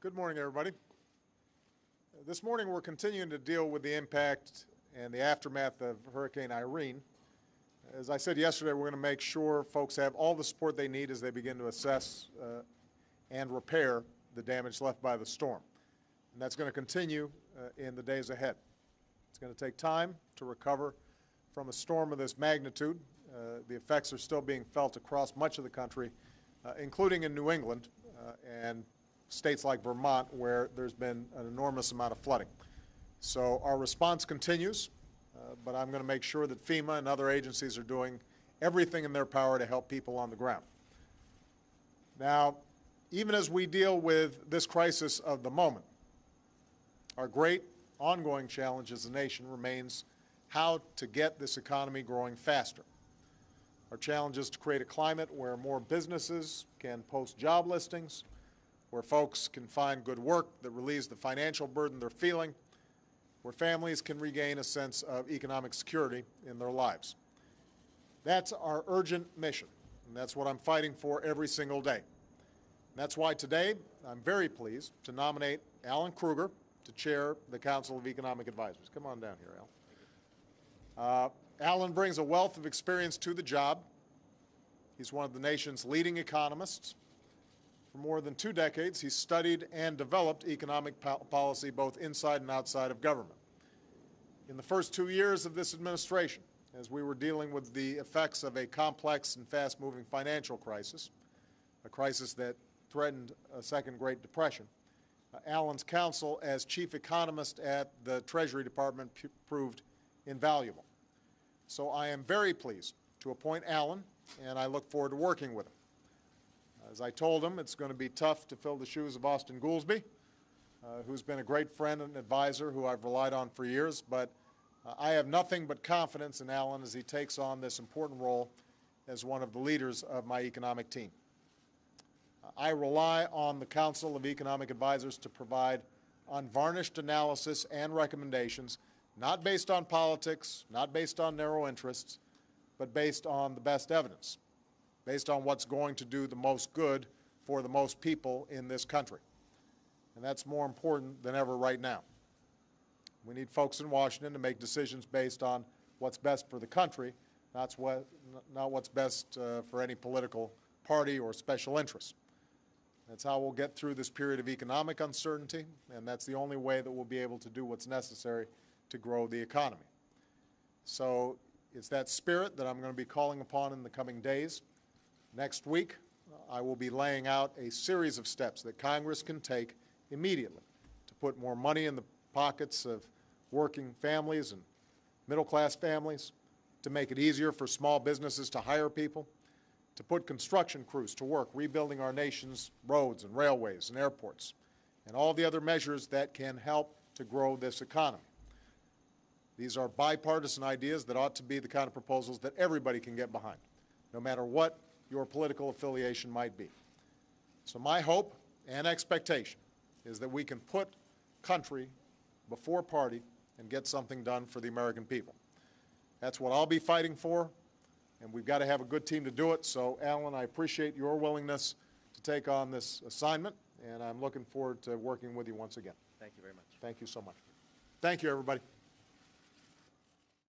Good morning, everybody. This morning we're continuing to deal with the impact and the aftermath of Hurricane Irene. As I said yesterday, we're going to make sure folks have all the support they need as they begin to assess and repair the damage left by the storm. And that's going to continue in the days ahead. It's going to take time to recover from a storm of this magnitude. The effects are still being felt across much of the country, including in New England and states like Vermont, where there's been an enormous amount of flooding. So our response continues, but I'm going to make sure that FEMA and other agencies are doing everything in their power to help people on the ground. Now, even as we deal with this crisis of the moment, our great ongoing challenge as a nation remains how to get this economy growing faster. Our challenge is to create a climate where more businesses can post job listings, where folks can find good work that relieves the financial burden they're feeling, where families can regain a sense of economic security in their lives. That's our urgent mission, and that's what I'm fighting for every single day. And that's why today I'm very pleased to nominate Alan Krueger to chair the Council of Economic Advisors. Come on down here, Al. Alan brings a wealth of experience to the job. He's one of the nation's leading economists. For more than 2 decades, he's studied and developed economic policy both inside and outside of government. In the first 2 years of this administration, as we were dealing with the effects of a complex and fast-moving financial crisis, a crisis that threatened a second Great Depression, Alan's counsel as chief economist at the Treasury Department proved invaluable. So I am very pleased to appoint Alan, and I look forward to working with him. As I told him, it's going to be tough to fill the shoes of Austin Goolsbee, who's been a great friend and advisor who I've relied on for years, but I have nothing but confidence in Alan as he takes on this important role as one of the leaders of my economic team. I rely on the Council of Economic Advisors to provide unvarnished analysis and recommendations, not based on politics, not based on narrow interests, but based on the best evidence, based on what's going to do the most good for the most people in this country. And that's more important than ever right now. We need folks in Washington to make decisions based on what's best for the country, not what's best for any political party or special interest. That's how we'll get through this period of economic uncertainty, and that's the only way that we'll be able to do what's necessary to grow the economy. So it's that spirit that I'm going to be calling upon in the coming days. Next week, I will be laying out a series of steps that Congress can take immediately to put more money in the pockets of working families and middle-class families, to make it easier for small businesses to hire people, to put construction crews to work rebuilding our nation's roads and railways and airports, and all the other measures that can help to grow this economy. These are bipartisan ideas that ought to be the kind of proposals that everybody can get behind, no matter what your political affiliation might be. So my hope and expectation is that we can put country before party and get something done for the American people. That's what I'll be fighting for, and we've got to have a good team to do it. So, Alan, I appreciate your willingness to take on this assignment, and I'm looking forward to working with you once again. Thank you very much. Thank you so much. Thank you, everybody.